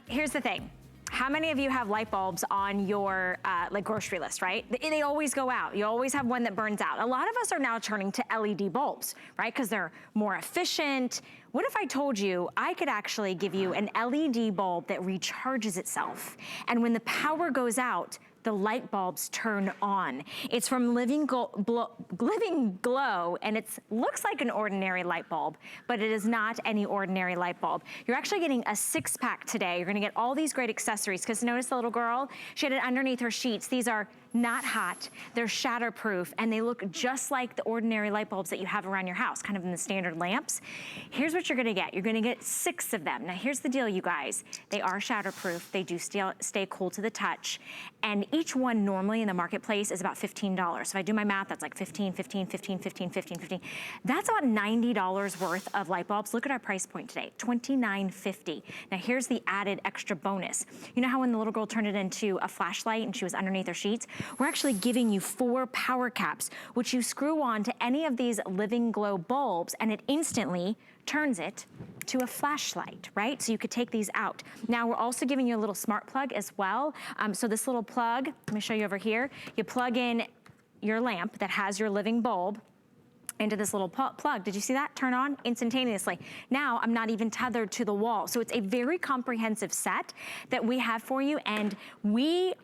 Here's the thing. How many of you have light bulbs on your like grocery list, right? They always go out. You always have one that burns out. A lot of us are now turning to LED bulbs, right? Because they're more efficient. What if I told you I could actually give you an LED bulb that recharges itself? And when the power goes out, the light bulbs turn on. It's from Living Glow, and it looks like an ordinary light bulb, but it is not any ordinary light bulb. You're actually getting a 6-pack today. You're gonna get all these great accessories, because notice the little girl, she had it underneath her sheets. These are not hot, they're shatterproof, and they look just like the ordinary light bulbs that you have around your house, kind of in the standard lamps. Here's what you're gonna get. You're gonna get 6 of them. Now here's the deal, you guys. They are shatterproof. They do stay cool to the touch. And each one normally in the marketplace is about $15. So if I do my math, that's like 15, 15, 15, 15, 15, 15. That's about $90 worth of light bulbs. Look at our price point today, $29.50. Now here's the added extra bonus. You know how when the little girl turned it into a flashlight and she was underneath her sheets? We're actually giving you 4 power caps, which you screw on to any of these Living Glow bulbs, and it instantly turns it to a flashlight, right? So you could take these out. Now we're also giving you a little smart plug as well. So this little plug, let me show you over here. You plug in your lamp that has your living bulb into this little plug. Did you see that? Turn on instantaneously. Now I'm not even tethered to the wall. So it's a very comprehensive set that we have for you, and we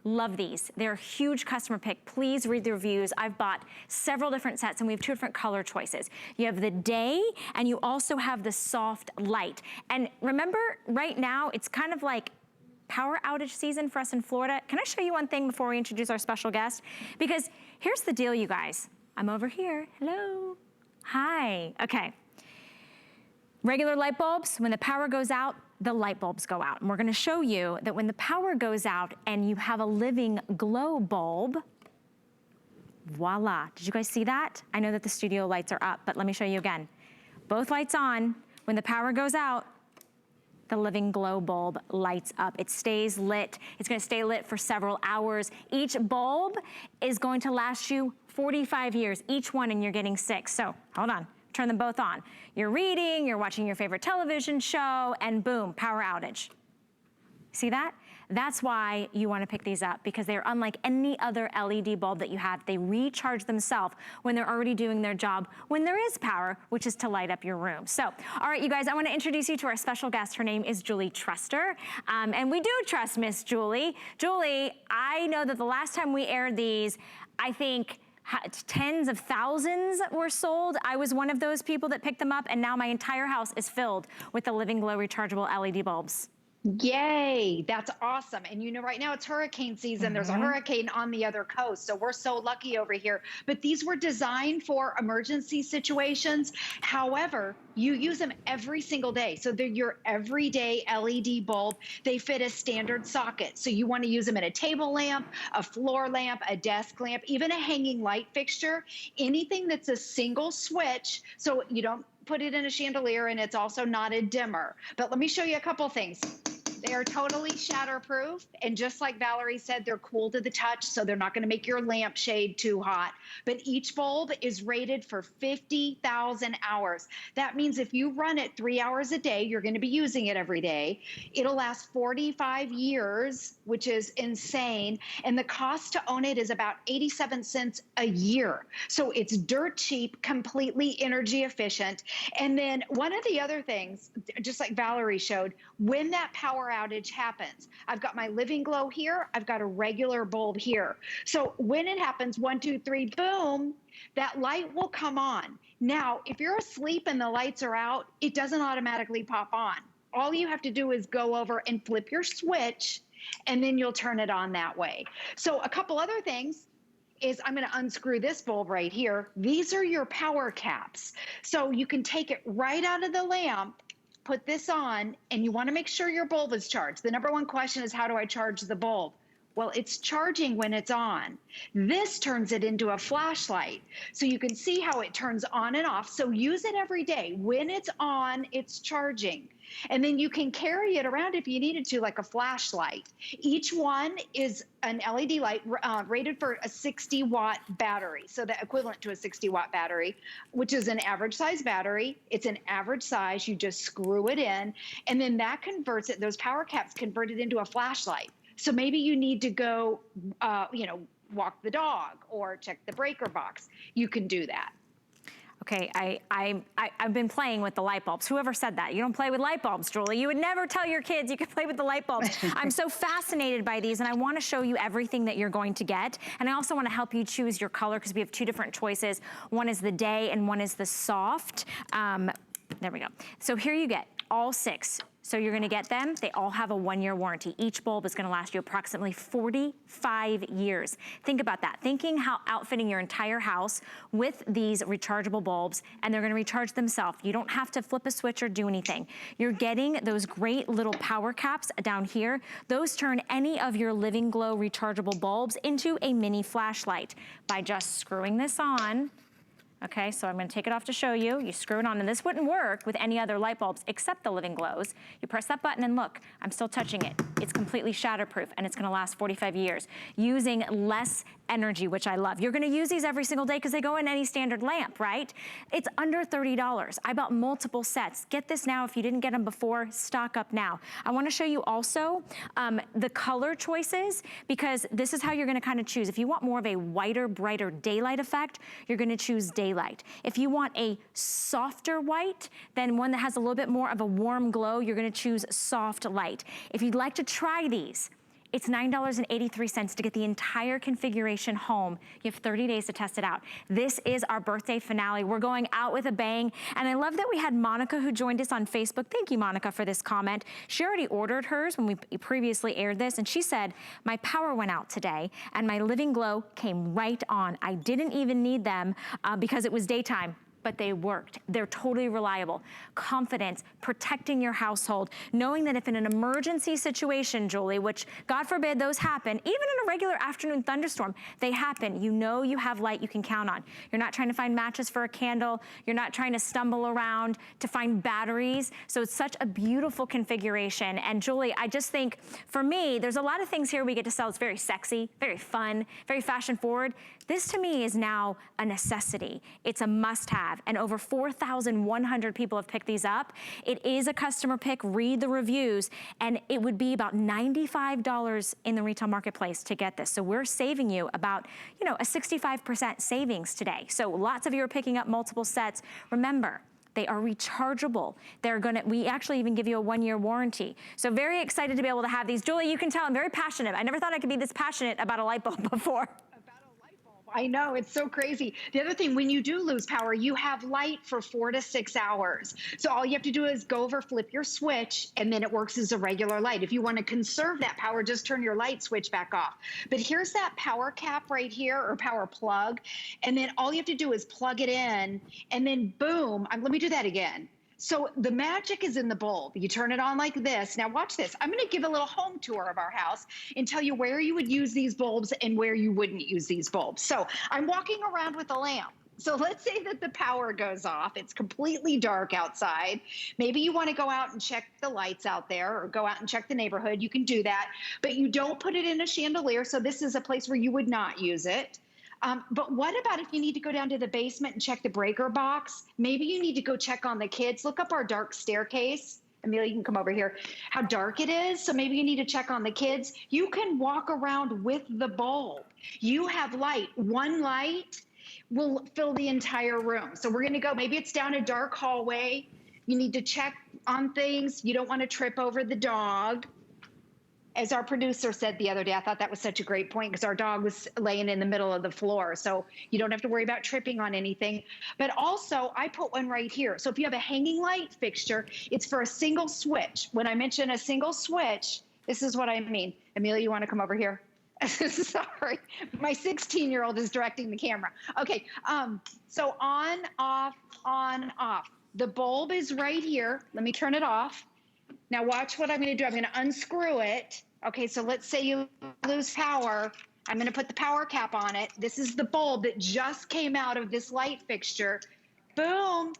love these. They're a huge customer pick. Please read the reviews. I've bought several different sets, and we have 2 different color choices. You have the day, and you also have the soft light. And remember, right now, it's kind of like power outage season for us in Florida. Can I show you one thing before we introduce our special guest? Because here's the deal, you guys. I'm over here. Hello. Hi. Okay. Regular light bulbs, when the power goes out, the light bulbs go out. And we're gonna show you that when the power goes out and you have a Living Glow bulb, voila. Did you guys see that? I know that the studio lights are up, but let me show you again. Both lights on. When the power goes out, the Living Glow bulb lights up. It stays lit. It's gonna stay lit for several hours. Each bulb is going to last you 45 years, each one, and you're getting 6. So, hold on. Turn them both on. You're reading, you're watching your favorite television show, and boom, power outage. See that? That's why you want to pick these up, because they're unlike any other LED bulb that you have. They recharge themselves when they're already doing their job when there is power, which is to light up your room. So, all right, you guys, I want to introduce you to our special guest. Her name is Julie Truster, and we do trust Miss Julie. Julie, I know that the last time we aired these, I think tens of thousands were sold. I was one of those people that picked them up, and now my entire house is filled with the Living Glow rechargeable LED bulbs. Yay, that's awesome. And you know, right now it's hurricane season. There's a hurricane on the other coast, so we're so lucky over here. But these were designed for emergency situations. However, you use them every single day. So they're your everyday LED bulb. They fit a standard socket. So you want to use them in a table lamp, a floor lamp, a desk lamp, even a hanging light fixture, anything that's a single switch. So you don't put it in a chandelier, and it's also not a dimmer. But let me show you a couple things. They are totally shatterproof, and just like Valerie said, they're cool to the touch, so they're not gonna make your lampshade too hot. But each bulb is rated for 50,000 hours. That means if you run it 3 hours a day, you're gonna be using it every day. It'll last 45 years, which is insane. And the cost to own it is about 87 cents a year. So it's dirt cheap, completely energy efficient. And then one of the other things, just like Valerie showed, when that power outage happens, I've got my Living Glow here, I've got a regular bulb here. So when it happens, 1, 2, 3, boom, that light will come on. Now, if you're asleep and the lights are out, it doesn't automatically pop on. All you have to do is go over and flip your switch, and then you'll turn it on that way. So a couple other things is I'm going to unscrew this bulb right here. These are your power caps. So you can take it right out of the lamp, put this on, and you want to make sure your bulb is charged. The number one question is, how do I charge the bulb? Well, it's charging when it's on. This turns it into a flashlight. So you can see how it turns on and off. So use it every day. When it's on, it's charging. And then you can carry it around if you needed to, like a flashlight. Each one is an LED light rated for a 60-watt battery. So the equivalent to a 60-watt battery, which is an average size battery. It's an average size. You just screw it in, and then that converts it. Those power caps convert it into a flashlight. So maybe you need to go, walk the dog or check the breaker box. You can do that. Okay, I've been playing with the light bulbs. Whoever said that? You don't play with light bulbs, Julie. You would never tell your kids you can play with the light bulbs. I'm so fascinated by these, and I want to show you everything that you're going to get. And I also want to help you choose your color, because we have two different choices. One is the day and one is the soft. There we go. So here you get all 6. So you're gonna get them. They all have a 1-year warranty. Each bulb is gonna last you approximately 45 years. Think about that. Thinking how outfitting your entire house with these rechargeable bulbs, and they're gonna recharge themselves. You don't have to flip a switch or do anything. You're getting those great little power caps down here. Those turn any of your Living Glow rechargeable bulbs into a mini flashlight by just screwing this on. Okay, so I'm gonna take it off to show you. You screw it on, and this wouldn't work with any other light bulbs except the Living Glows. You press that button and look, I'm still touching it. It's completely shatterproof, and it's gonna last 45 years using less energy, which I love. You're gonna use these every single day because they go in any standard lamp, right? It's under $30. I bought multiple sets. Get this now. If you didn't get them before, stock up now. I wanna show you also the color choices, because this is how you're gonna kind of choose. If you want more of a whiter, brighter daylight effect, you're gonna choose daylight. If you want a softer white, then one that has a little bit more of a warm glow, you're gonna choose soft light. If you'd like to try these, it's $9.83 to get the entire configuration home. You have 30 days to test it out. This is our birthday finale. We're going out with a bang. And I love that we had Monica, who joined us on Facebook. Thank you, Monica, for this comment. She already ordered hers when we previously aired this, and she said, my power went out today and my Living Glow came right on. I didn't even need them because it was daytime. But they worked. They're totally reliable. Confidence, protecting your household, knowing that if in an emergency situation, Julie, which God forbid those happen, even in a regular afternoon thunderstorm, they happen. You know you have light you can count on. You're not trying to find matches for a candle. You're not trying to stumble around to find batteries. So it's such a beautiful configuration. And Julie, I just think, for me, there's a lot of things here we get to sell. It's very sexy, very fun, very fashion forward. This to me is now a necessity. It's a must-have, and over 4,100 people have picked these up. It is a customer pick. Read the reviews, and it would be about $95 in the retail marketplace to get this. So we're saving you about, a 65% savings today. So lots of you are picking up multiple sets. Remember, they are rechargeable. We actually even give you a 1-year warranty. So very excited to be able to have these. Julie, you can tell I'm very passionate. I never thought I could be this passionate about a light bulb before. I know, it's so crazy. The other thing, when you do lose power, you have light for 4 to 6 hours. So all you have to do is go over, flip your switch, and then it works as a regular light. If you want to conserve that power, just turn your light switch back off. But here's that power cap right here, or power plug. And then all you have to do is plug it in, and then boom, let me do that again. So the magic is in the bulb. You turn it on like this. Now watch this. I'm gonna give a little home tour of our house and tell you where you would use these bulbs and where you wouldn't use these bulbs. So I'm walking around with a lamp. So let's say that the power goes off. It's completely dark outside. Maybe you want to go out and check the lights out there, or go out and check the neighborhood. You can do that, but you don't put it in a chandelier. So this is a place where you would not use it. But what about if you need to go down to the basement and check the breaker box? Maybe you need to go check on the kids. Look up our dark staircase. Amelia, you can come over here. How dark it is. So maybe you need to check on the kids. You can walk around with the bulb. You have light. One light will fill the entire room. So we're going to go, maybe it's down a dark hallway. You need to check on things. You don't want to trip over the dog. As our producer said the other day, I thought that was such a great point, because our dog was laying in the middle of the floor. So you don't have to worry about tripping on anything. But also, I put one right here. So if you have a hanging light fixture, it's for a single switch. When I mention a single switch, this is what I mean. Amelia, you want to come over here? Sorry, my 16-year-old is directing the camera. Okay, so on, off, on, off. The bulb is right here. Let me turn it off. Now watch what I'm going to do. I'm going to unscrew it. Okay, so let's say you lose power. I'm going to put the power cap on it. This is the bulb that just came out of this light fixture. Boom.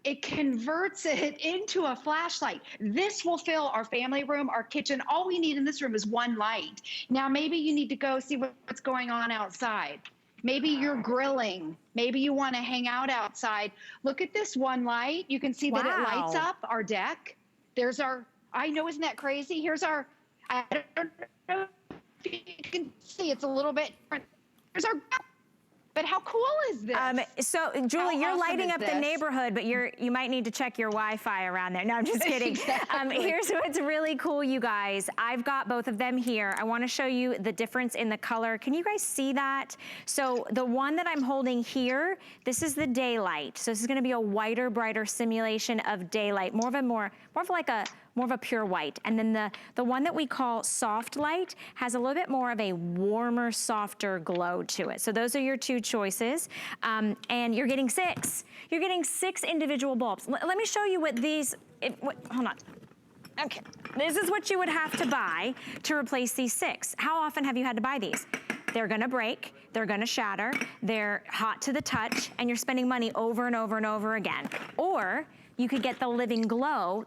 it converts it into a flashlight. This will fill our family room, our kitchen. All we need in this room is one light. Now, maybe you need to go see what's going on outside. Maybe you're grilling. Maybe you want to hang out outside. Look at this one light. You can see that it lights up our deck. There's our, I know, isn't that crazy? Here's our, I don't know if you can see, it's a little bit different. Here's our, but how cool is this? So Julie, you're lighting up the neighborhood, but you might need to check your Wi-Fi around there. No, I'm just kidding. Exactly. Here's what's really cool, you guys. I've got both of them here. I want to show you the difference in the color. Can you guys see that? So the one that I'm holding here, this is the daylight. So this is going to be a whiter, brighter simulation of daylight, more of a pure white. And then the one that we call soft light has a little bit more of a warmer, softer glow to it. So those are your two choices. And you're getting 6. You're getting 6 individual bulbs. Let me show you what these, hold on. Okay, this is what you would have to buy to replace these 6. How often have you had to buy these? They're gonna break, they're gonna shatter, they're hot to the touch, and you're spending money over and over and over again. Or you could get the living glow